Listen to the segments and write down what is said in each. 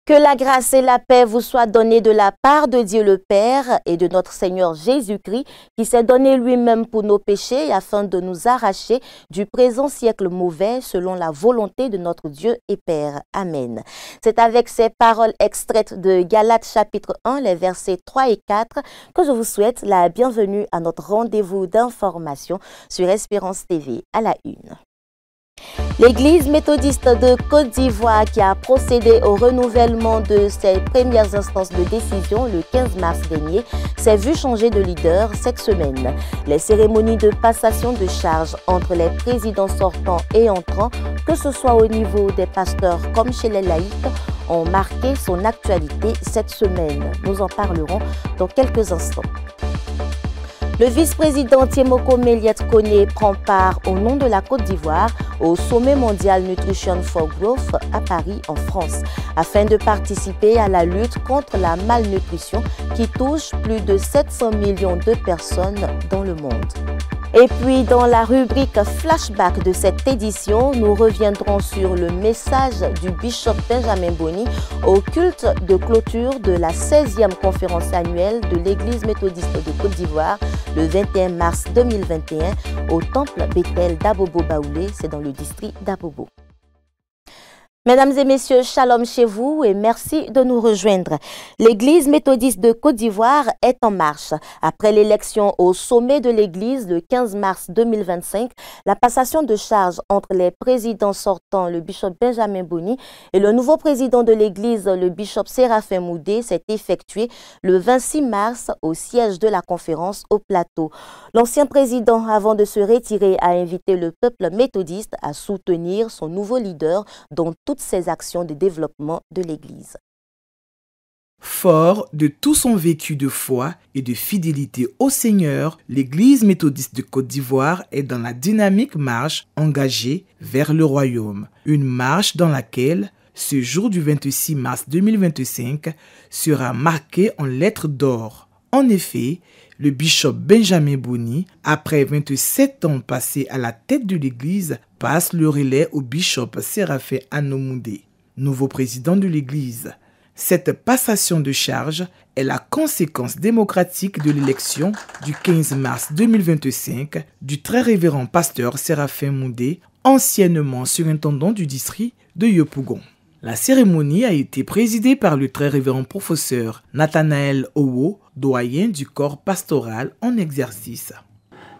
Que la grâce et la paix vous soient données de la part de Dieu le Père et de notre Seigneur Jésus-Christ qui s'est donné lui-même pour nos péchés afin de nous arracher du présent siècle mauvais selon la volonté de notre Dieu et Père. Amen. C'est avec ces paroles extraites de Galates chapitre 1, les versets 3 et 4 que je vous souhaite la bienvenue à notre rendez-vous d'information sur Espérance TV à la une. L'Église méthodiste de Côte d'Ivoire, qui a procédé au renouvellement de ses premières instances de décision le 15 mars dernier, s'est vue changer de leader cette semaine. Les cérémonies de passation de charge entre les présidents sortants et entrants, que ce soit au niveau des pasteurs comme chez les laïcs, ont marqué son actualité cette semaine. Nous en parlerons dans quelques instants. Le vice-président Thiemoko Méliet Koné prend part au nom de la Côte d'Ivoire au sommet mondial Nutrition for Growth à Paris, en France, afin de participer à la lutte contre la malnutrition qui touche plus de 700 millions de personnes dans le monde. Et puis, dans la rubrique Flashback de cette édition, nous reviendrons sur le message du bishop Benjamin Boni au culte de clôture de la 16e conférence annuelle de l'Église méthodiste de Côte d'Ivoire le 21 mars 2021 au temple Bethel d'Abobo Baoulé, c'est dans le district d'Abobo. Mesdames et messieurs, shalom chez vous et merci de nous rejoindre. L'Église méthodiste de Côte d'Ivoire est en marche. Après l'élection au sommet de l'Église le 15 mars 2025, la passation de charge entre les présidents sortants, le bishop Benjamin Boni, et le nouveau président de l'Église, le bishop Séraphin Moudé, s'est effectuée le 26 mars au siège de la conférence au Plateau. L'ancien président, avant de se retirer, a invité le peuple méthodiste à soutenir son nouveau leader dans toutes ses actions de développement de l'Église. Fort de tout son vécu de foi et de fidélité au Seigneur, l'Église méthodiste de Côte d'Ivoire est dans la dynamique marche engagée vers le royaume. Une marche dans laquelle ce jour du 26 mars 2025 sera marqué en lettres d'or. En effet, le bishop Benjamin Boni, après 27 ans passés à la tête de l'Église, passe le relais au bishop Séraphin Moudé, nouveau président de l'Église. Cette passation de charge est la conséquence démocratique de l'élection du 15 mars 2025 du très révérend pasteur Séraphin Moudé, anciennement surintendant du district de Yopougon. La cérémonie a été présidée par le très révérend professeur Nathanaël Owo, doyen du corps pastoral en exercice.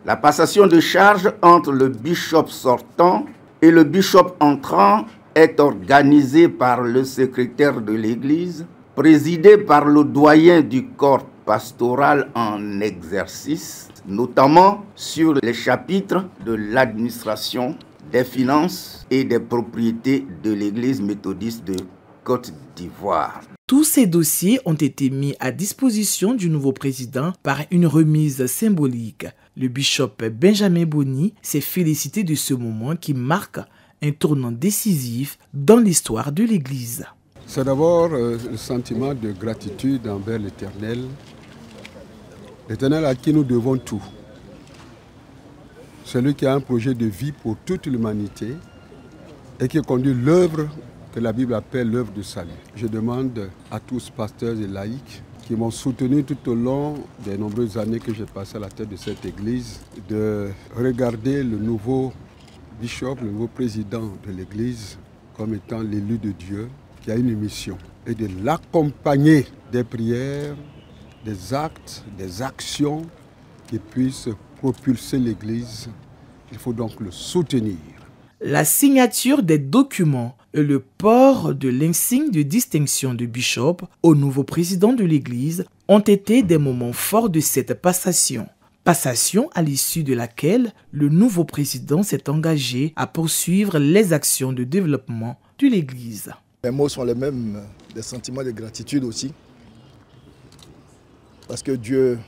La passation de charge entre le bishop sortant et le bishop entrant est organisée par le secrétaire de l'Église, présidé par le doyen du corps pastoral en exercice, notamment sur les chapitres de l'administration, des finances et des propriétés de l'Église méthodiste de Côte d'Ivoire. Tous ces dossiers ont été mis à disposition du nouveau président par une remise symbolique. Le bishop Benjamin Boni s'est félicité de ce moment qui marque un tournant décisif dans l'histoire de l'Église. C'est d'abord le sentiment de gratitude envers l'Éternel, l'Éternel à qui nous devons tout. Celui qui a un projet de vie pour toute l'humanité et qui conduit l'œuvre que la Bible appelle l'œuvre de salut. Je demande à tous pasteurs et laïcs qui m'ont soutenu tout au long des nombreuses années que j'ai passées à la tête de cette église de regarder le nouveau bishop, le nouveau président de l'église comme étant l'élu de Dieu qui a une mission et de l'accompagner des prières, des actes, des actions qui puissent propulser l'église. Il faut donc le soutenir. La signature des documents et le port de l'insigne de distinction de bishop au nouveau président de l'Église ont été des moments forts de cette passation. Passation à l'issue de laquelle le nouveau président s'est engagé à poursuivre les actions de développement de l'Église. Les mots sont les mêmes, des sentiments de gratitude aussi. Parce que Dieu,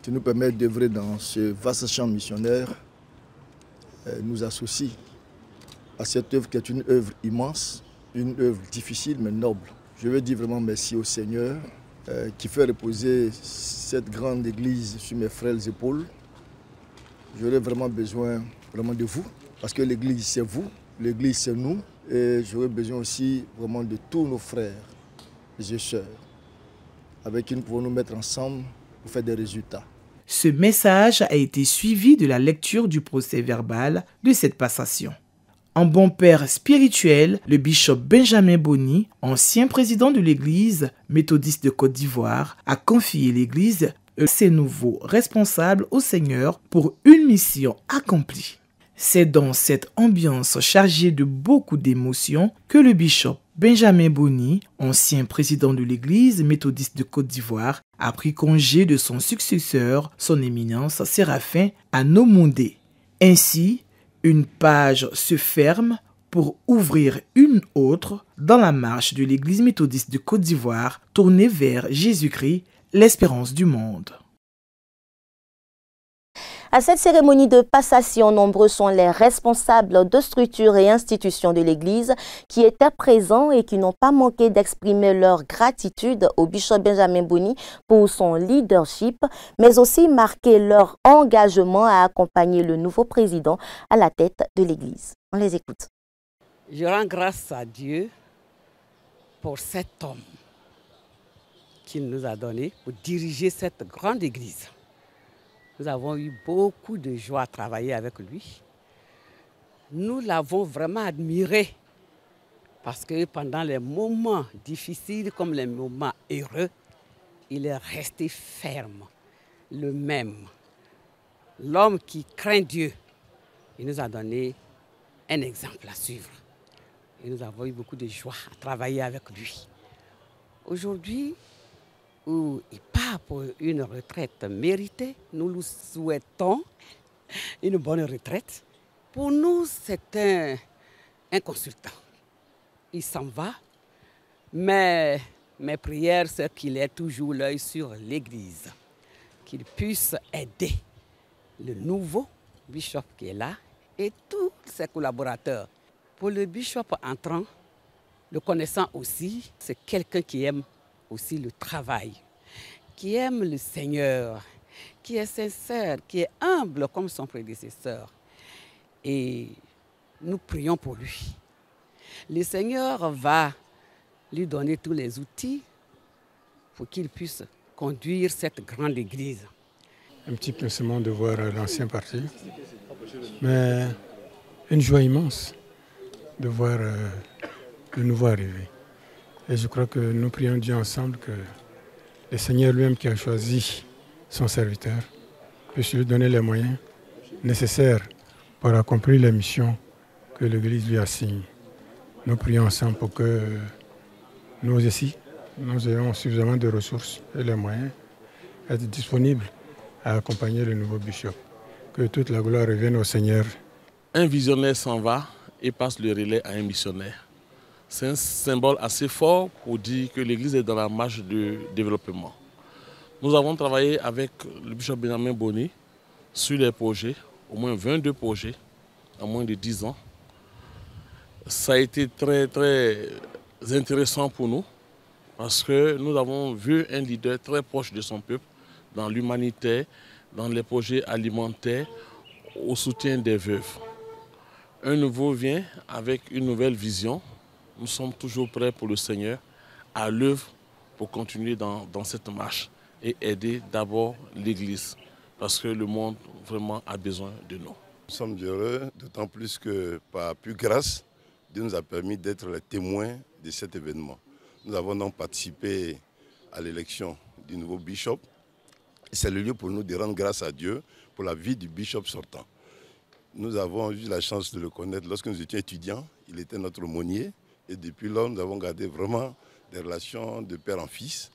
qui nous permet d'œuvrer dans ce vaste champ missionnaire, nous associe à cette œuvre qui est une œuvre immense, une œuvre difficile mais noble. Je veux dire vraiment merci au Seigneur qui fait reposer cette grande église sur mes frêles épaules. J'aurais vraiment besoin de vous, parce que l'église c'est vous, l'église c'est nous, Et j'aurais besoin aussi vraiment de tous nos frères et sœurs avec qui nous pouvons nous mettre ensemble pour faire des résultats. Ce message a été suivi de la lecture du procès-verbal de cette passation. En bon père spirituel, le bishop Benjamin Boni, ancien président de l'église méthodiste de Côte d'Ivoire, a confié l'église et ses nouveaux responsables au Seigneur pour une mission accomplie. C'est dans cette ambiance chargée de beaucoup d'émotions que le bishop Benjamin Boni, ancien président de l'église méthodiste de Côte d'Ivoire, a pris congé de son successeur, son éminence Séraphin Anomondé. Ainsi, une page se ferme pour ouvrir une autre dans la marche de l'église méthodiste de Côte d'Ivoire tournée vers Jésus-Christ, l'espérance du monde. À cette cérémonie de passation, nombreux sont les responsables de structures et institutions de l'Église qui étaient présents et qui n'ont pas manqué d'exprimer leur gratitude au bishop Benjamin Boni pour son leadership, mais aussi marquer leur engagement à accompagner le nouveau président à la tête de l'Église. On les écoute. Je rends grâce à Dieu pour cet homme qu'il nous a donné pour diriger cette grande Église. Nous avons eu beaucoup de joie à travailler avec lui. Nous l'avons vraiment admiré parce que pendant les moments difficiles comme les moments heureux, il est resté ferme, le même. L'homme qui craint Dieu, il nous a donné un exemple à suivre. Et nous avons eu beaucoup de joie à travailler avec lui. Aujourd'hui, où il part pour une retraite méritée. Nous lui souhaitons une bonne retraite. Pour nous, c'est un consultant. Il s'en va, mais mes prières, c'est qu'il ait toujours l'œil sur l'Église, qu'il puisse aider le nouveau bishop qui est là et tous ses collaborateurs. Pour le bishop entrant, le connaissant aussi, c'est quelqu'un qui aime aussi le travail, qui aime le Seigneur, qui est sincère, qui est humble comme son prédécesseur. Et nous prions pour lui. Le Seigneur va lui donner tous les outils pour qu'il puisse conduire cette grande église. Un petit pincement de voir l'ancien parti, mais une joie immense de voir le nouveau arriver. Et je crois que nous prions Dieu ensemble que le Seigneur lui-même qui a choisi son serviteur puisse lui donner les moyens nécessaires pour accomplir les missions que l'Église lui assigne. Nous prions ensemble pour que nous aussi, nous ayons suffisamment de ressources et les moyens d'être disponibles à accompagner le nouveau bishop. Que toute la gloire revienne au Seigneur. Un visionnaire s'en va et passe le relais à un missionnaire. C'est un symbole assez fort pour dire que l'Église est dans la marche de développement. Nous avons travaillé avec le bishop Benjamin Boni sur les projets, au moins 22 projets, en moins de 10 ans. Ça a été très, très intéressant pour nous parce que nous avons vu un leader très proche de son peuple dans l'humanitaire, dans les projets alimentaires, au soutien des veuves. Un nouveau vient avec une nouvelle vision. Nous sommes toujours prêts pour le Seigneur, à l'œuvre pour continuer dans cette marche et aider d'abord l'Église, parce que le monde vraiment a besoin de nous. Nous sommes heureux, d'autant plus que par pure grâce, Dieu nous a permis d'être les témoins de cet événement. Nous avons donc participé à l'élection du nouveau bishop. C'est le lieu pour nous de rendre grâce à Dieu pour la vie du bishop sortant. Nous avons eu la chance de le connaître lorsque nous étions étudiants. Il était notre aumônier. Et depuis lors, nous avons gardé vraiment des relations de père en fils.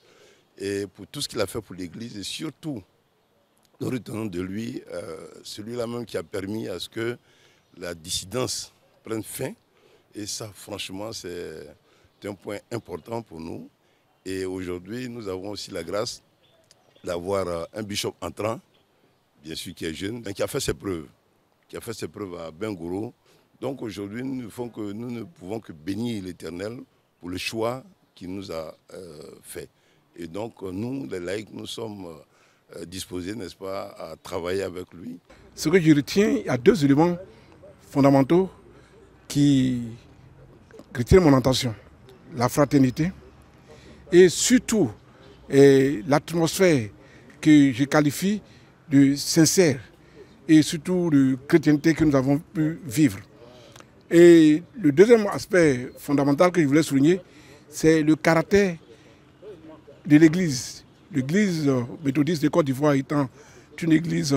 Et pour tout ce qu'il a fait pour l'Église, et surtout, nous retenons de lui celui-là même qui a permis à ce que la dissidence prenne fin. Et ça, franchement, c'est un point important pour nous. Et aujourd'hui, nous avons aussi la grâce d'avoir un bishop entrant, bien sûr qui est jeune, mais qui a fait ses preuves. Qui a fait ses preuves à Bengourou. Donc aujourd'hui, nous ne pouvons que bénir l'Éternel pour le choix qu'il nous a fait. Et donc nous, les laïcs, nous sommes disposés, n'est-ce pas, à travailler avec lui. Ce que je retiens, il y a deux éléments fondamentaux qui retiens mon attention. La fraternité et surtout l'atmosphère que je qualifie de sincère et surtout de chrétienté que nous avons pu vivre. Et le deuxième aspect fondamental que je voulais souligner, c'est le caractère de l'Église. L'Église méthodiste de Côte d'Ivoire étant une église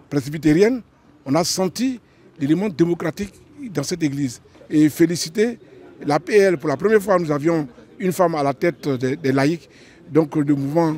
presbytérienne, on a senti l'élément démocratique dans cette église. Et féliciter la PL, pour la première fois nous avions une femme à la tête des laïcs, donc le mouvement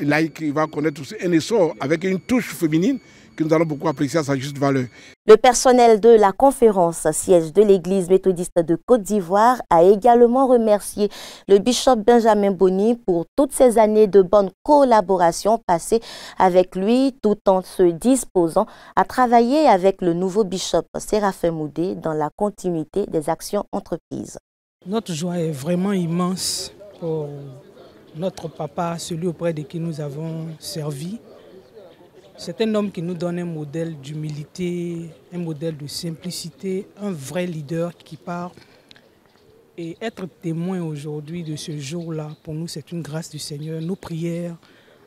laïque va connaître aussi un essor avec une touche féminine que nous allons beaucoup apprécier à sa juste valeur. Le personnel de la conférence siège de l'Église méthodiste de Côte d'Ivoire a également remercié le bishop Benjamin Boni pour toutes ces années de bonne collaboration passées avec lui, tout en se disposant à travailler avec le nouveau bishop Séraphin Moudé dans la continuité des actions entreprises. Notre joie est vraiment immense pour notre papa, celui auprès de qui nous avons servi. C'est un homme qui nous donne un modèle d'humilité, un modèle de simplicité, un vrai leader qui part. Et être témoin aujourd'hui de ce jour-là, pour nous, c'est une grâce du Seigneur. Nos prières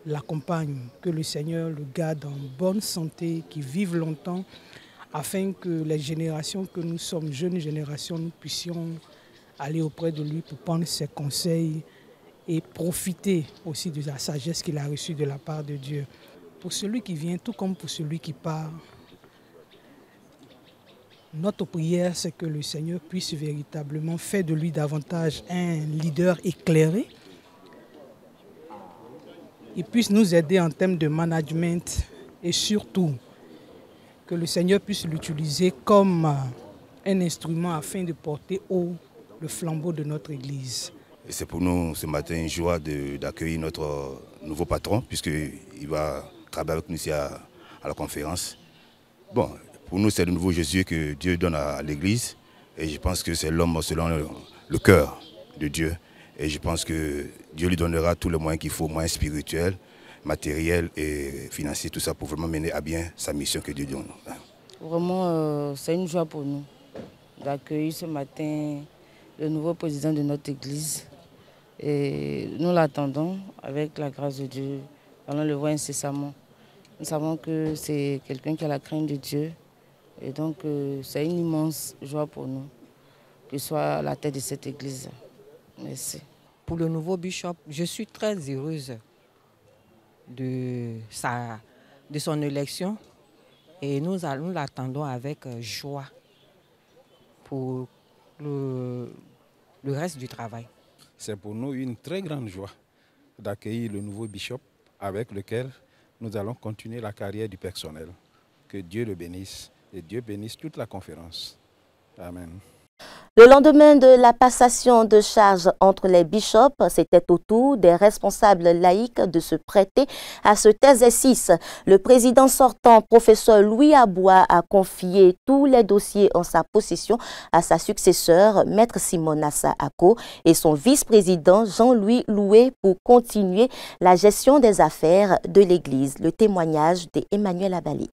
l'accompagnent, que le Seigneur le garde en bonne santé, qu'il vive longtemps, afin que les générations que nous sommes, jeunes générations, nous puissions aller auprès de lui pour prendre ses conseils et profiter aussi de la sagesse qu'il a reçue de la part de Dieu. Pour celui qui vient, tout comme pour celui qui part, notre prière, c'est que le Seigneur puisse véritablement faire de lui davantage un leader éclairé. Il puisse nous aider en termes de management et surtout que le Seigneur puisse l'utiliser comme un instrument afin de porter haut le flambeau de notre Église. C'est pour nous ce matin une joie d'accueillir notre nouveau patron puisqu'il va travailler avec nous ici à la conférence. Bon, pour nous c'est le nouveau Jésus que Dieu donne à l'Église et je pense que c'est l'homme selon le cœur de Dieu et je pense que Dieu lui donnera tous les moyens qu'il faut, moyens spirituels, matériels et financiers, tout ça pour vraiment mener à bien sa mission que Dieu donne. Vraiment, c'est une joie pour nous d'accueillir ce matin le nouveau président de notre Église. Et nous l'attendons avec la grâce de Dieu. Allons le voir incessamment. Nous savons que c'est quelqu'un qui a la crainte de Dieu. Et donc, c'est une immense joie pour nous qu'il soit à la tête de cette Église. Merci. Pour le nouveau bishop, je suis très heureuse de son élection. Et nous l'attendons avec joie pour le reste du travail. C'est pour nous une très grande joie d'accueillir le nouveau bishop avec lequel nous allons continuer la carrière du personnel. Que Dieu le bénisse et Dieu bénisse toute la conférence. Amen. Le lendemain de la passation de charges entre les bishops, c'était au tour des responsables laïcs de se prêter à cet exercice. Le président sortant, professeur Louis Aboua, a confié tous les dossiers en sa possession à sa successeur, maître Simone Assa Ako, et son vice-président Jean-Louis Loué pour continuer la gestion des affaires de l'Église. Le témoignage d'Emmanuel Abalé.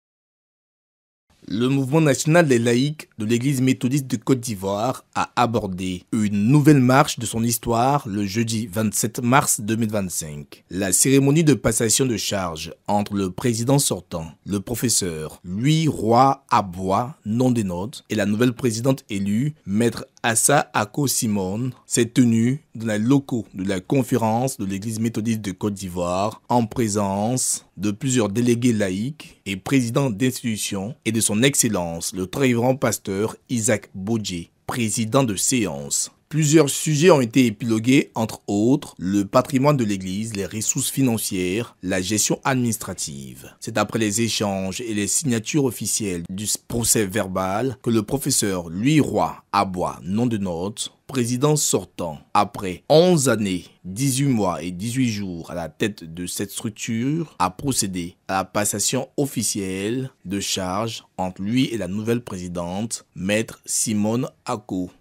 Le mouvement national des laïcs de l'Église méthodiste de Côte d'Ivoire a abordé une nouvelle marche de son histoire le jeudi 27 mars 2025. La cérémonie de passation de charge entre le président sortant, le professeur Louis Roy Aboua, nom des notes, et la nouvelle présidente élue, maître Assa Ako Simone, s'est tenue dans les locaux de la conférence de l'Église méthodiste de Côte d'Ivoire en présence de plusieurs délégués laïcs et présidents d'institutions et de son Excellence, le très révérend pasteur Isaac Bodje, président de séance. Plusieurs sujets ont été épilogués, entre autres, le patrimoine de l'Église, les ressources financières, la gestion administrative. C'est après les échanges et les signatures officielles du procès verbal que le professeur Louis Roy Aboua, nom de note, président sortant, après 11 années, 18 mois et 18 jours à la tête de cette structure, a procédé à la passation officielle de charge entre lui et la nouvelle présidente, maître Simone Ako.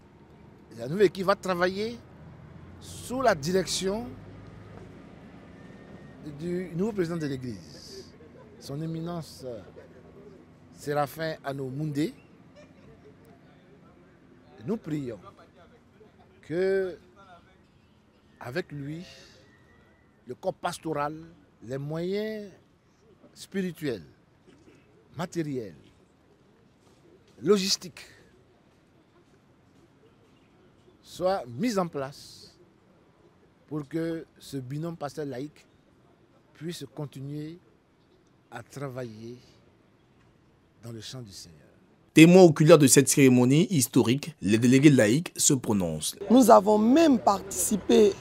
La nouvelle équipe va travailler sous la direction du nouveau président de l'Église, son éminence Séraphin Ano Moundé. Nous prions que avec lui, le corps pastoral, les moyens spirituels, matériels, logistiques soient mis en place pour que ce binôme pasteur laïque puisse continuer à travailler dans le champ du Seigneur. Témoin oculaire de cette cérémonie historique, les délégués laïcs se prononcent. Nous avons même participé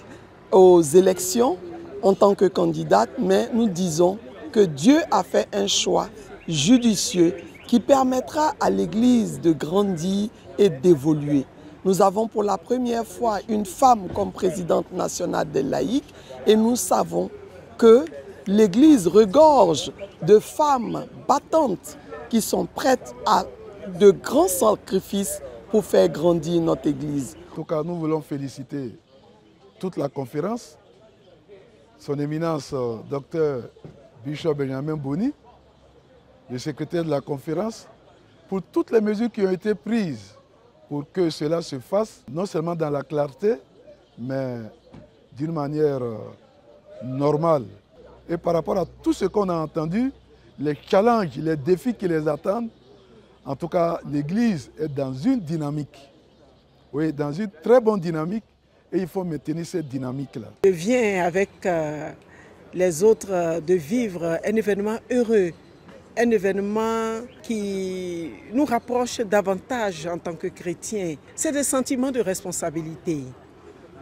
aux élections en tant que candidate, mais nous disons que Dieu a fait un choix judicieux qui permettra à l'Église de grandir et d'évoluer. Nous avons pour la première fois une femme comme présidente nationale des laïcs et nous savons que l'Église regorge de femmes battantes qui sont prêtes à de grands sacrifices pour faire grandir notre Église. En tout cas, nous voulons féliciter toute la conférence, son éminence Dr Bishop Benjamin Boni, le secrétaire de la conférence, pour toutes les mesures qui ont été prises pour que cela se fasse, non seulement dans la clarté, mais d'une manière normale. Et par rapport à tout ce qu'on a entendu, les challenges, les défis qui les attendent, en tout cas, l'Église est dans une dynamique, oui, dans une très bonne dynamique, et il faut maintenir cette dynamique-là. Je viens avec les autres de vivre un événement heureux, un événement qui nous rapproche davantage en tant que chrétiens. C'est des sentiments de responsabilité,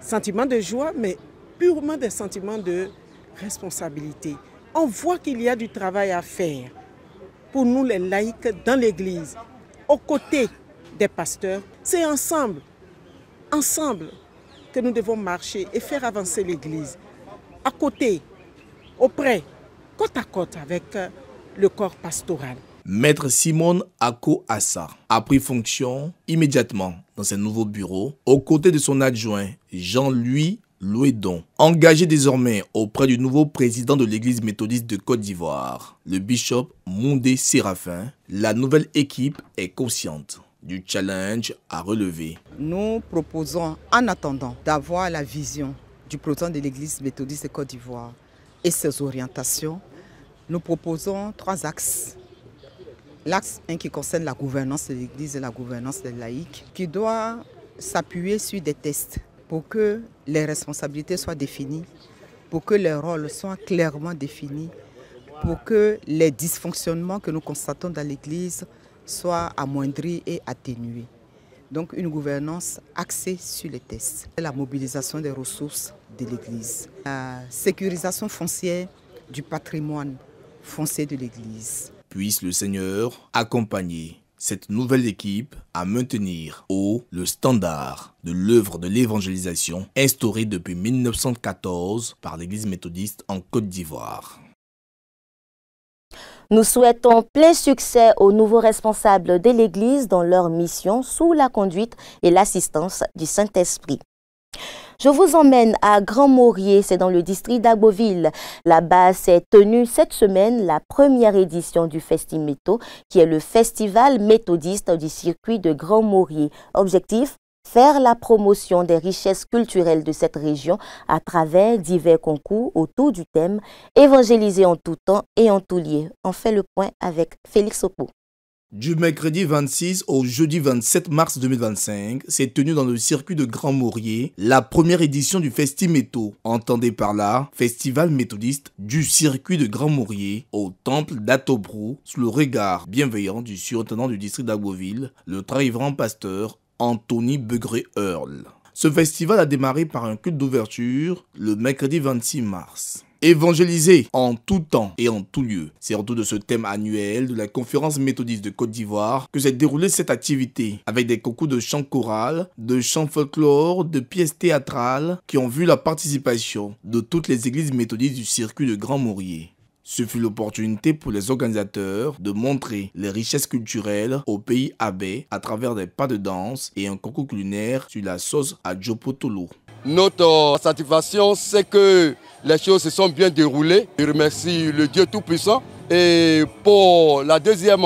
sentiments de joie, mais purement des sentiments de responsabilité. On voit qu'il y a du travail à faire pour nous les laïcs dans l'Église, aux côtés des pasteurs. C'est ensemble que nous devons marcher et faire avancer l'Église, à côté, auprès, côte à côte avec le corps pastoral. Maître Simone Ako-Assa a pris fonction immédiatement dans ses nouveaux bureaux, aux côtés de son adjoint Jean-Louis Louedon, engagé désormais auprès du nouveau président de l'Église méthodiste de Côte d'Ivoire, le bishop Moundé Séraphin. La nouvelle équipe est consciente du challenge à relever. Nous proposons, en attendant d'avoir la vision du président de l'Église méthodiste de Côte d'Ivoire et ses orientations, nous proposons 3 axes. L'axe 1 qui concerne la gouvernance de l'Église et la gouvernance des laïcs, qui doit s'appuyer sur des tests pour que les responsabilités soient définies, pour que les rôles soient clairement définis, pour que les dysfonctionnements que nous constatons dans l'Église soient amoindris et atténués. Donc une gouvernance axée sur les tests. La mobilisation des ressources de l'Église. La sécurisation foncière du patrimoine foncier de l'Église. Puisse le Seigneur accompagner cette nouvelle équipe à maintenir haut le standard de l'œuvre de l'évangélisation instaurée depuis 1914 par l'Église méthodiste en Côte d'Ivoire. Nous souhaitons plein succès aux nouveaux responsables de l'Église dans leur mission sous la conduite et l'assistance du Saint-Esprit. Je vous emmène à Grand-Maurier, c'est dans le district d'Agboville. Là-bas s'est tenue cette semaine la première édition du Festimétho, qui est le festival méthodiste du circuit de Grand-Maurier. Objectif, faire la promotion des richesses culturelles de cette région à travers divers concours autour du thème « Évangéliser en tout temps et en tout lieu ». On fait le point avec Félix Opo. Du mercredi 26 au jeudi 27 mars 2025, s'est tenue dans le circuit de Grand-Maurier la première édition du Festimétho. Entendez par là, festival méthodiste du circuit de Grand-Maurier au temple d'Atobrou, sous le regard bienveillant du surintendant du district d'Agboville, le très révérend pasteur Anthony Begré-Earl. Ce festival a démarré par un culte d'ouverture le mercredi 26 mars. Évangéliser en tout temps et en tout lieu. C'est autour de ce thème annuel de la conférence méthodiste de Côte d'Ivoire que s'est déroulée cette activité, avec des concours de chant choral, de chant folklore, de pièces théâtrales qui ont vu la participation de toutes les églises méthodistes du circuit de Grand-Maurier. Ce fut l'opportunité pour les organisateurs de montrer les richesses culturelles au pays abbé à travers des pas de danse et un concours culinaire sur la sauce à Djopotolo. Notre satisfaction, c'est que les choses se sont bien déroulées. Je remercie le Dieu Tout-Puissant. Et pour la deuxième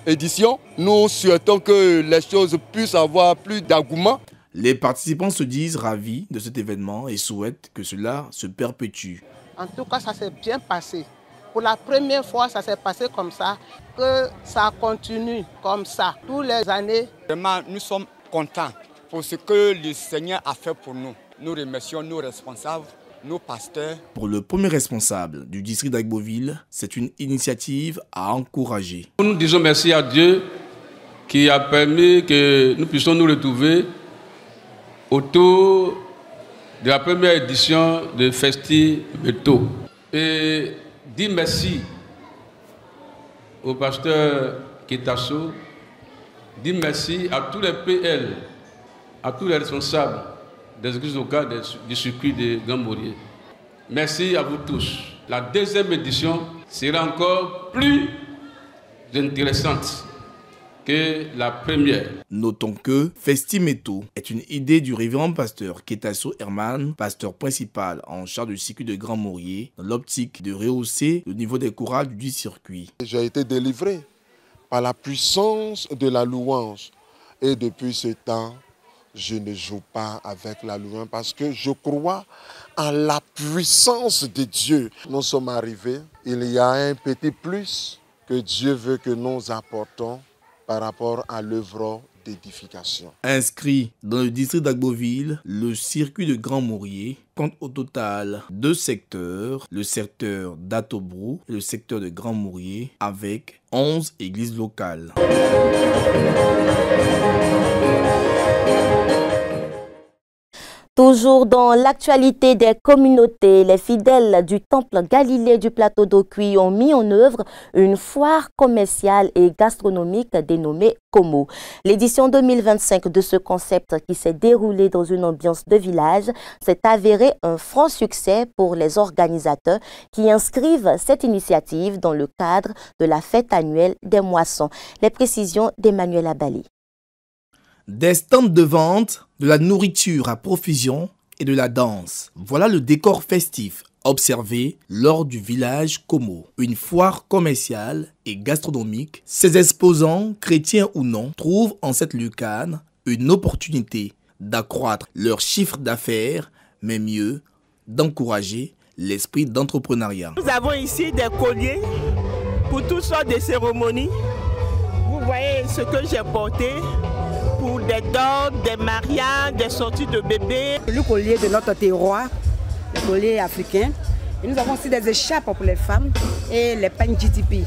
édition, nous souhaitons que les choses puissent avoir plus d'engouement. Les participants se disent ravis de cet événement et souhaitent que cela se perpétue. En tout cas, ça s'est bien passé. Pour la première fois, ça s'est passé comme ça, que ça continue comme ça, tous les années. Vraiment, nous sommes contents pour ce que le Seigneur a fait pour nous. Nous remercions nos responsables, nos pasteurs. Pour le premier responsable du district d'Agboville, c'est une initiative à encourager. Nous disons merci à Dieu qui a permis que nous puissions nous retrouver autour de la première édition de Festi Meto. Et dire merci au pasteur Ketasso, dire merci à tous les PL, à tous les responsables des églises locales du circuit de Grand Maurier. Merci à vous tous. La deuxième édition sera encore plus intéressante que la première. Notons que Festi Meto est une idée du révérend pasteur Ketasso Herman, pasteur principal en charge du circuit de Grand Maurier, dans l'optique de rehausser le niveau des chorales du circuit. J'ai été délivré par la puissance de la louange et depuis ce temps, je ne joue pas avec la louange parce que je crois en la puissance de Dieu. Nous sommes arrivés, il y a un petit plus que Dieu veut que nous apportons par rapport à l'œuvre d'édification. Inscrit dans le district d'Agboville, le circuit de Grand Maurier compte au total 2 secteurs, le secteur d'Atobrou et le secteur de Grand Maurier, avec 11 églises locales. Toujours dans l'actualité des communautés, les fidèles du temple Galilée du plateau d'Okuy ont mis en œuvre une foire commerciale et gastronomique dénommée Como. L'édition 2025 de ce concept qui s'est déroulée dans une ambiance de village s'est avéré un franc succès pour les organisateurs qui inscrivent cette initiative dans le cadre de la fête annuelle des moissons. Les précisions d'Emmanuel Abali. Des stands de vente, de la nourriture à profusion et de la danse. Voilà le décor festif observé lors du village Como, une foire commerciale et gastronomique. Ces exposants, chrétiens ou non, trouvent en cette lucane une opportunité d'accroître leur chiffre d'affaires, mais mieux, d'encourager l'esprit d'entrepreneuriat. Nous avons ici des colliers pour toutes sortes de cérémonies. Vous voyez ce que j'ai porté pour des dons, des mariages, des sorties de bébés. Le collier de notre terroir, le collier africain. Et nous avons aussi des écharpes pour les femmes et les pagnes GTP.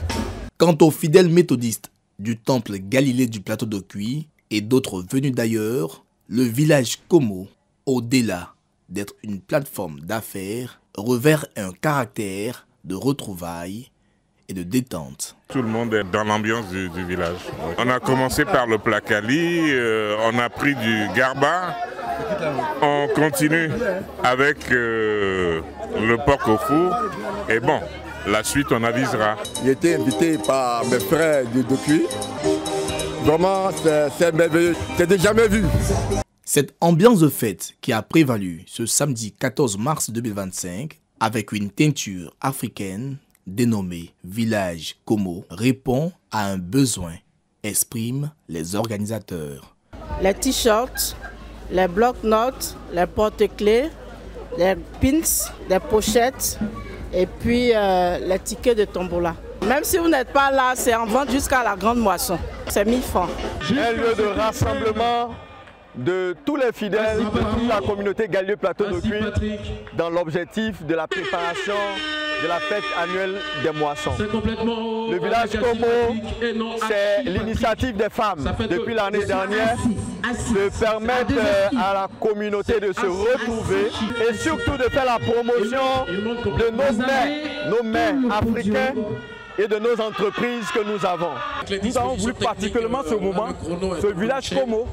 Quant aux fidèles méthodistes du temple Galilée du plateau d'Okuy et d'autres venus d'ailleurs, le village Como, au-delà d'être une plateforme d'affaires, revêt un caractère de retrouvailles et de détente. Tout le monde est dans l'ambiance du village. On a commencé par le placali, on a pris du garba, on continue avec le porc au four et bon, la suite on avisera. J'ai été invité par mes frères du Dokuy. Vraiment, c'est merveilleux, c'était jamais vu. Cette ambiance de fête qui a prévalu ce samedi 14 mars 2025 avec une teinture africaine dénommé Village Como répond à un besoin, expriment les organisateurs. Les t-shirts, les blocs-notes, les porte-clés, les pins, les pochettes et puis les tickets de tombola. Même si vous n'êtes pas là, c'est en vente jusqu'à la grande moisson. C'est 1000 francs. Un lieu de rassemblement de tous les fidèles de toute la communauté Galilée Plateau d'Okuy dans l'objectif de la préparation de la fête annuelle des moissons. Le village Como, c'est l'initiative des femmes depuis l'année dernière de permettre à la communauté de se retrouver et surtout de faire la promotion de nos mets africains et de nos entreprises que nous avons. Nous avons voulu particulièrement ce moment, ce village Como,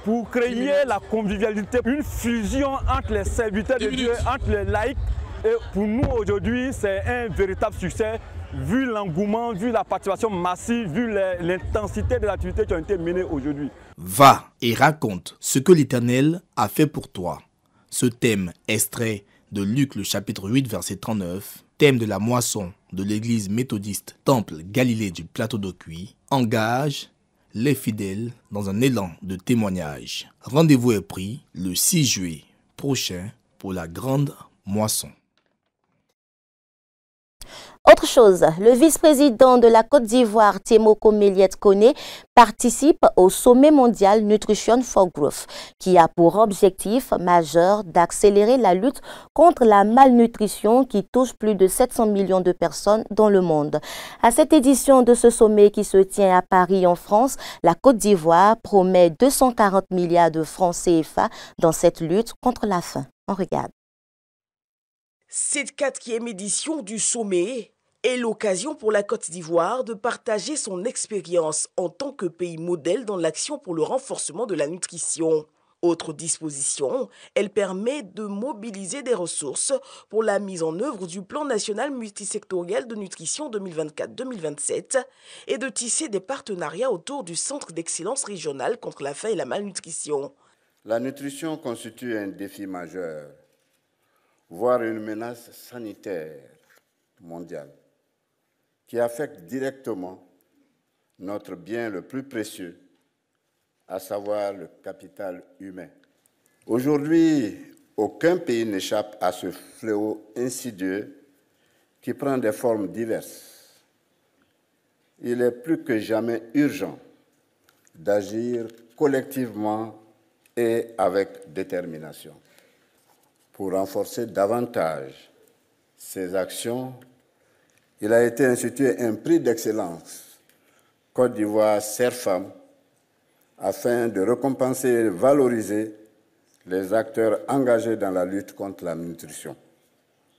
pour créer la convivialité, une fusion entre les serviteurs de Dieu, entre les laïcs. Et pour nous aujourd'hui, c'est un véritable succès, vu l'engouement, vu la participation massive, vu l'intensité des activités qui ont été menées aujourd'hui. Va et raconte ce que l'Éternel a fait pour toi. Ce thème extrait de Luc le chapitre 8 verset 39, thème de la moisson de l'église méthodiste Temple Galilée du plateau d'Okuy, engage les fidèles dans un élan de témoignage. Rendez-vous est pris le 6 juillet prochain pour la grande moisson. Autre chose, le vice-président de la Côte d'Ivoire, Temoko Méliette Koné, participe au sommet mondial Nutrition for Growth, qui a pour objectif majeur d'accélérer la lutte contre la malnutrition qui touche plus de 700 millions de personnes dans le monde. À cette édition de ce sommet qui se tient à Paris en France, la Côte d'Ivoire promet 240 milliards de francs CFA dans cette lutte contre la faim. On regarde. Cette 4e édition du sommet est l'occasion pour la Côte d'Ivoire de partager son expérience en tant que pays modèle dans l'action pour le renforcement de la nutrition. Autre disposition, elle permet de mobiliser des ressources pour la mise en œuvre du plan national multisectoriel de nutrition 2024-2027 et de tisser des partenariats autour du Centre d'excellence régional contre la faim et la malnutrition. La nutrition constitue un défi majeur, voire une menace sanitaire mondiale, qui affecte directement notre bien le plus précieux, à savoir le capital humain. Aujourd'hui, aucun pays n'échappe à ce fléau insidieux qui prend des formes diverses. Il est plus que jamais urgent d'agir collectivement et avec détermination. Pour renforcer davantage ces actions, il a été institué un prix d'excellence Côte d'Ivoire Serre-Femmes afin de récompenser et valoriser les acteurs engagés dans la lutte contre la nutrition.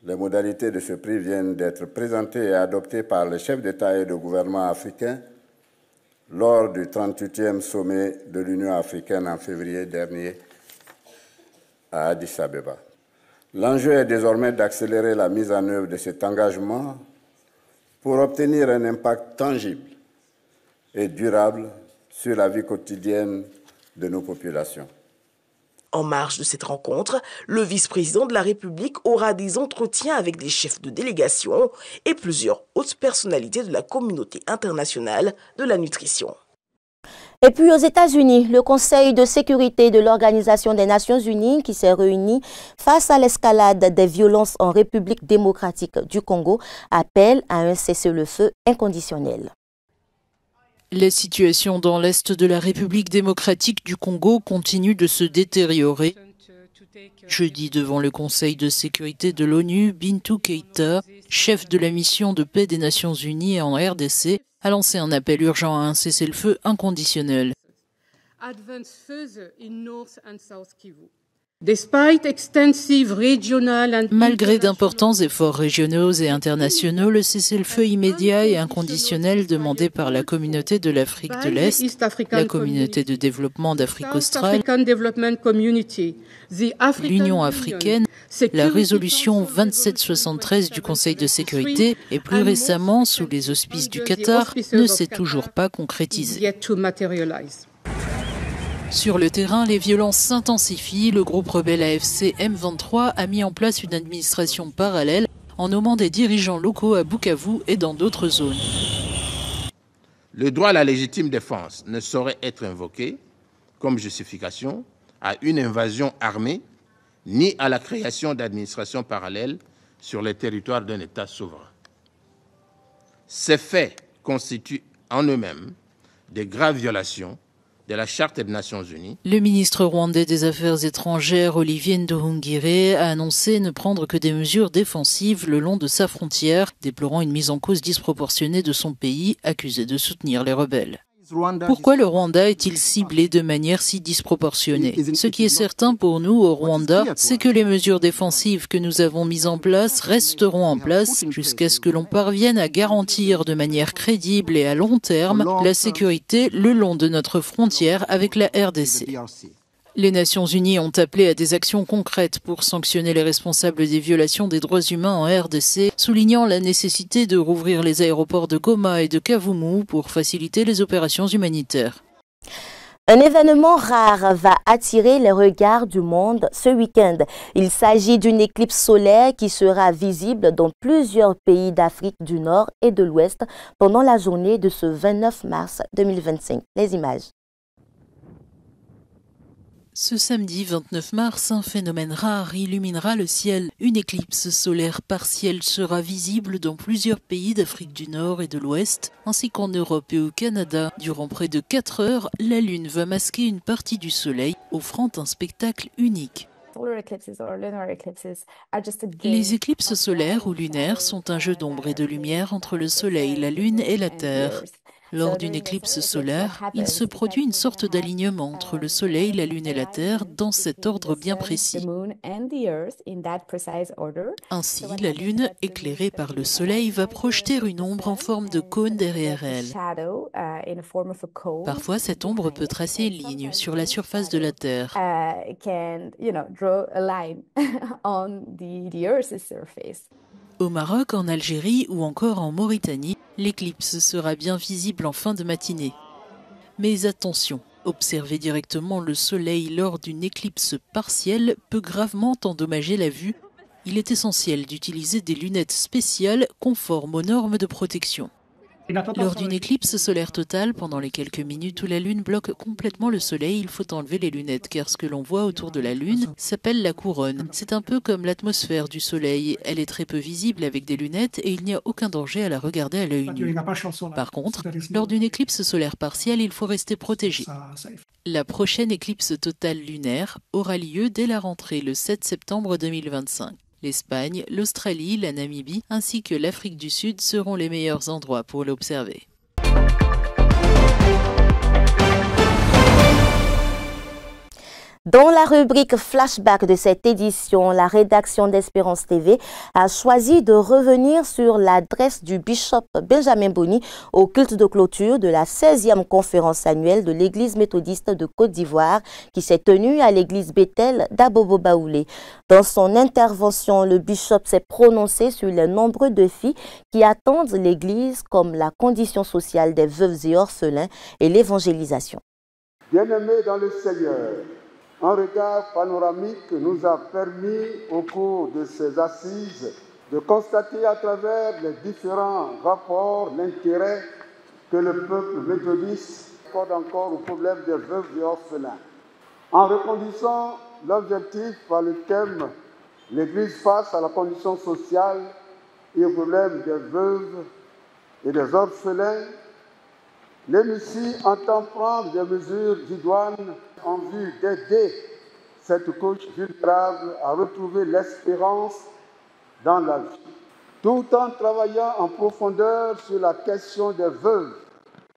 Les modalités de ce prix viennent d'être présentées et adoptées par les chefs d'État et de gouvernement africains lors du 38e sommet de l'Union africaine en février dernier à Addis Abeba. L'enjeu est désormais d'accélérer la mise en œuvre de cet engagement pour obtenir un impact tangible et durable sur la vie quotidienne de nos populations. En marge de cette rencontre, le vice-président de la République aura des entretiens avec des chefs de délégation et plusieurs hautes personnalités de la communauté internationale de la nutrition. Et puis aux États-Unis, le Conseil de sécurité de l'Organisation des Nations Unies qui s'est réuni face à l'escalade des violences en République démocratique du Congo appelle à un cessez-le-feu inconditionnel. La situation dans l'est de la République démocratique du Congo continue de se détériorer. Jeudi, devant le Conseil de sécurité de l'ONU, Bintou Keïta, chef de la mission de paix des Nations Unies en RDC, a lancé un appel urgent à un cessez-le-feu inconditionnel. Malgré d'importants efforts régionaux et internationaux, le cessez-le-feu immédiat et inconditionnel demandé par la communauté de l'Afrique de l'Est, la communauté de développement d'Afrique australe, l'Union africaine, la résolution 2773 du Conseil de sécurité et plus récemment, sous les auspices du Qatar, ne s'est toujours pas concrétisée. Sur le terrain, les violences s'intensifient. Le groupe rebelle AFC M23 a mis en place une administration parallèle en nommant des dirigeants locaux à Bukavu et dans d'autres zones. Le droit à la légitime défense ne saurait être invoqué comme justification à une invasion armée ni à la création d'administrations parallèles sur les territoires d'un État souverain. Ces faits constituent en eux-mêmes des graves violations de la Charte des Nations Unies. Le ministre rwandais des Affaires étrangères, Olivier Nduhungirehe, a annoncé ne prendre que des mesures défensives le long de sa frontière, déplorant une mise en cause disproportionnée de son pays, accusé de soutenir les rebelles. Pourquoi le Rwanda est-il ciblé de manière si disproportionnée? Ce qui est certain pour nous au Rwanda, c'est que les mesures défensives que nous avons mises en place resteront en place jusqu'à ce que l'on parvienne à garantir de manière crédible et à long terme la sécurité le long de notre frontière avec la RDC. Les Nations Unies ont appelé à des actions concrètes pour sanctionner les responsables des violations des droits humains en RDC, soulignant la nécessité de rouvrir les aéroports de Goma et de Kavumu pour faciliter les opérations humanitaires. Un événement rare va attirer les regards du monde ce week-end. Il s'agit d'une éclipse solaire qui sera visible dans plusieurs pays d'Afrique du Nord et de l'Ouest pendant la journée de ce 29 mars 2025. Les images. Ce samedi 29 mars, un phénomène rare illuminera le ciel. Une éclipse solaire partielle sera visible dans plusieurs pays d'Afrique du Nord et de l'Ouest, ainsi qu'en Europe et au Canada. Durant près de 4 heures, la Lune va masquer une partie du Soleil, offrant un spectacle unique. Les éclipses solaires ou lunaires sont un jeu d'ombre et de lumière entre le Soleil, la Lune et la Terre. Lors d'une éclipse solaire, il se produit une sorte d'alignement entre le Soleil, la Lune et la Terre dans cet ordre bien précis. Ainsi, la Lune, éclairée par le Soleil, va projeter une ombre en forme de cône derrière elle. Parfois, cette ombre peut tracer une ligne sur la surface de la Terre. Au Maroc, en Algérie ou encore en Mauritanie, l'éclipse sera bien visible en fin de matinée. Mais attention, observer directement le Soleil lors d'une éclipse partielle peut gravement endommager la vue. Il est essentiel d'utiliser des lunettes spéciales conformes aux normes de protection. Lors d'une éclipse solaire totale, pendant les quelques minutes où la Lune bloque complètement le Soleil, il faut enlever les lunettes car ce que l'on voit autour de la Lune s'appelle la couronne. C'est un peu comme l'atmosphère du Soleil. Elle est très peu visible avec des lunettes et il n'y a aucun danger à la regarder à l'œil nu. Par contre, lors d'une éclipse solaire partielle, il faut rester protégé. La prochaine éclipse totale lunaire aura lieu dès la rentrée le 7 septembre 2025. L'Espagne, l'Australie, la Namibie ainsi que l'Afrique du Sud seront les meilleurs endroits pour l'observer. Dans la rubrique flashback de cette édition, la rédaction d'Espérance TV a choisi de revenir sur l'adresse du bishop Benjamin Boni au culte de clôture de la 16e conférence annuelle de l'Église méthodiste de Côte d'Ivoire qui s'est tenue à l'église Bethel d'Abobo-Baoulé. Dans son intervention, le bishop s'est prononcé sur les nombreux défis qui attendent l'Église comme la condition sociale des veuves et orphelins et l'évangélisation. Bien-aimés dans le Seigneur, un regard panoramique nous a permis, au cours de ces assises, de constater à travers les différents rapports l'intérêt que le peuple méthodiste accorde encore au problème des veuves et orphelins. En reconduisant l'objectif par le thème « L'Église face à la condition sociale et au problème des veuves et des orphelins », l'EMICI entend prendre des mesures idoines en vue d'aider cette couche vulnérable à retrouver l'espérance dans la vie, tout en travaillant en profondeur sur la question des veuves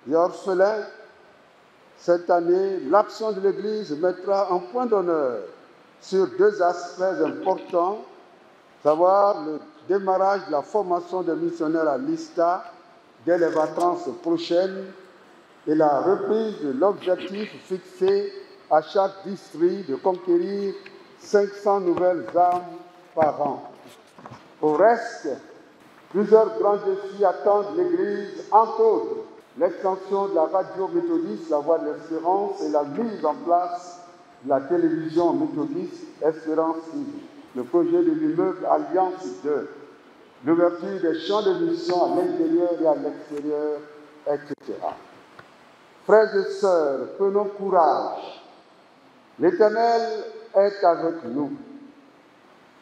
et orphelins. Cette année, l'action de l'Église mettra un point d'honneur sur 2 aspects importants, savoir le démarrage de la formation des missionnaires à l'ISTA dès les vacances prochaines et la reprise de l'objectif fixé à chaque district de conquérir 500 nouvelles âmes par an. Au reste, plusieurs grands défis attendent l'Église, entre autres l'extension de la radio méthodiste, la Voix de l'Espérance, et la mise en place de la télévision méthodiste Espérance TV, le projet de l'immeuble Alliance 2, l'ouverture des champs de mission à l'intérieur et à l'extérieur, etc. Frères et sœurs, prenons courage. L'Éternel est avec nous.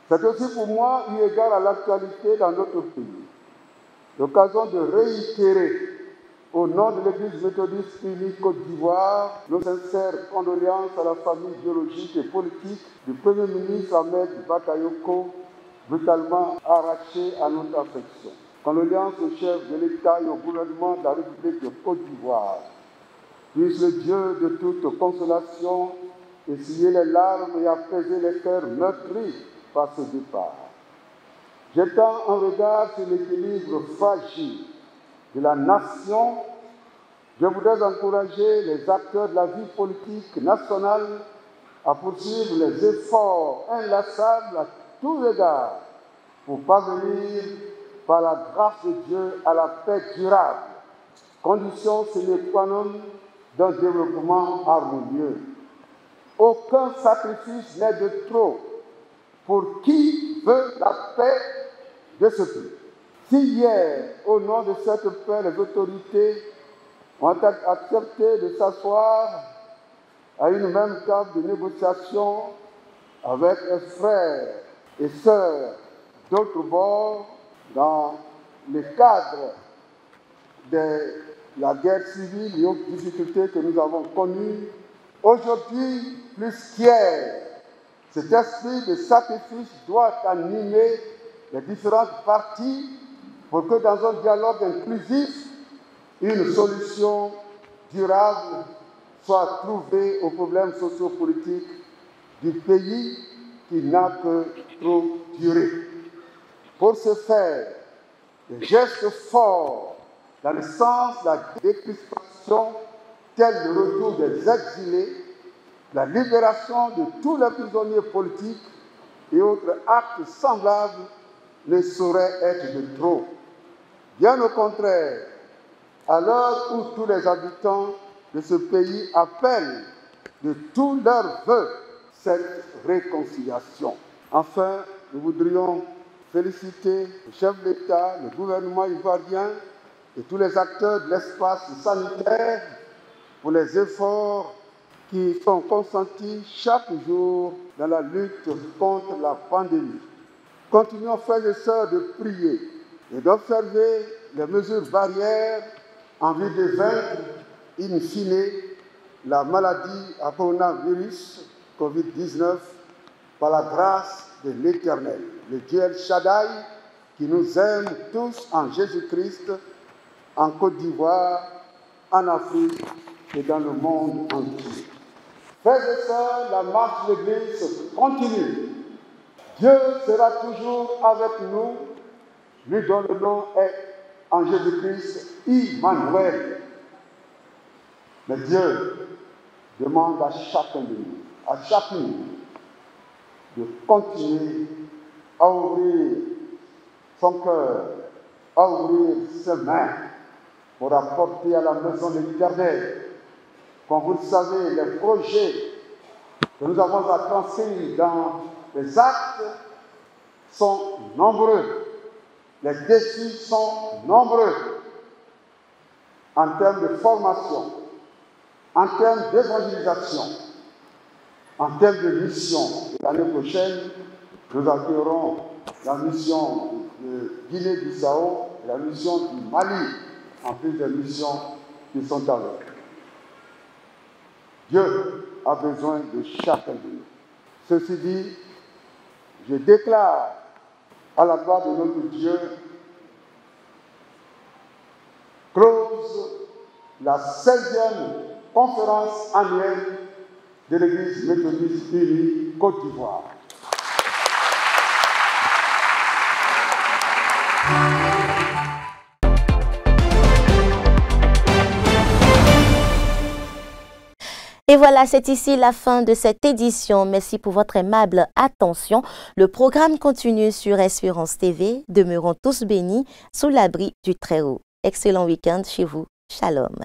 C'est aussi pour moi, eu égard à l'actualité dans notre pays, l'occasion de réitérer, au nom de l'Église méthodiste unie Côte d'Ivoire, nos sincères condoléances à la famille biologique et politique du Premier ministre Ahmed Bakayoko, brutalement arraché à notre affection. Condoléances au chef de l'État et au gouvernement de la République de Côte d'Ivoire. Puisse le Dieu de toute consolation essuyer les larmes et apaiser les cœurs meurtris par ce départ. Jetant un regard sur l'équilibre fragile de la nation, je voudrais encourager les acteurs de la vie politique nationale à poursuivre les efforts inlassables à tous égards pour parvenir, par la grâce de Dieu, à la paix durable, condition sine qua non d'un développement harmonieux. Aucun sacrifice n'est de trop pour qui veut la paix de ce pays. Si hier, au nom de cette paix, les autorités ont accepté de s'asseoir à une même table de négociation avec les frères et sœurs d'autres bords dans le cadre de la guerre civile et autres difficultés que nous avons connues, aujourd'hui, plus qu'hier, cet esprit de sacrifice doit animer les différentes parties pour que dans un dialogue inclusif, une solution durable soit trouvée aux problèmes sociopolitiques du pays qui n'a que trop duré. Pour ce faire, des gestes forts dans le sens de la décrispation, tel le retour des exilés, la libération de tous les prisonniers politiques et autres actes semblables ne sauraient être de trop. Bien au contraire, à l'heure où tous les habitants de ce pays appellent de tous leurs vœux cette réconciliation. Enfin, nous voudrions féliciter le chef d'État, le gouvernement ivoirien et tous les acteurs de l'espace sanitaire pour les efforts qui sont consentis chaque jour dans la lutte contre la pandémie. Continuons, frères et sœurs, de prier et d'observer les mesures barrières en vue de vaincre, in fine, la maladie à coronavirus Covid-19 par la grâce de l'Éternel, le Dieu El Shaddai, qui nous aime tous en Jésus-Christ, en Côte d'Ivoire, en Afrique et dans le monde entier. Frères et sœurs, la marche de l'Église continue. Dieu sera toujours avec nous, lui dont le nom est en Jésus-Christ, Immanuel. Mais Dieu demande à chacun de nous, à chacune, de continuer à ouvrir son cœur, à ouvrir ses mains pour apporter à la maison de l'Éternel. Comme vous le savez, les projets que nous avons à transcrire dans les actes sont nombreux. Les défis sont nombreux en termes de formation, en termes d'évangélisation, en termes de mission. L'année prochaine, nous accueillerons la mission de Guinée-Bissau et la mission du Mali, en plus des missions qui sont à l'œuvre. Dieu a besoin de chacun de nous. Ceci dit, je déclare à la gloire de notre Dieu, close la 16e conférence annuelle de l'Église méthodiste unie Côte d'Ivoire. Et voilà, c'est ici la fin de cette édition. Merci pour votre aimable attention. Le programme continue sur Espérance TV. Demeurons tous bénis sous l'abri du Très-Haut. Excellent week-end chez vous. Shalom.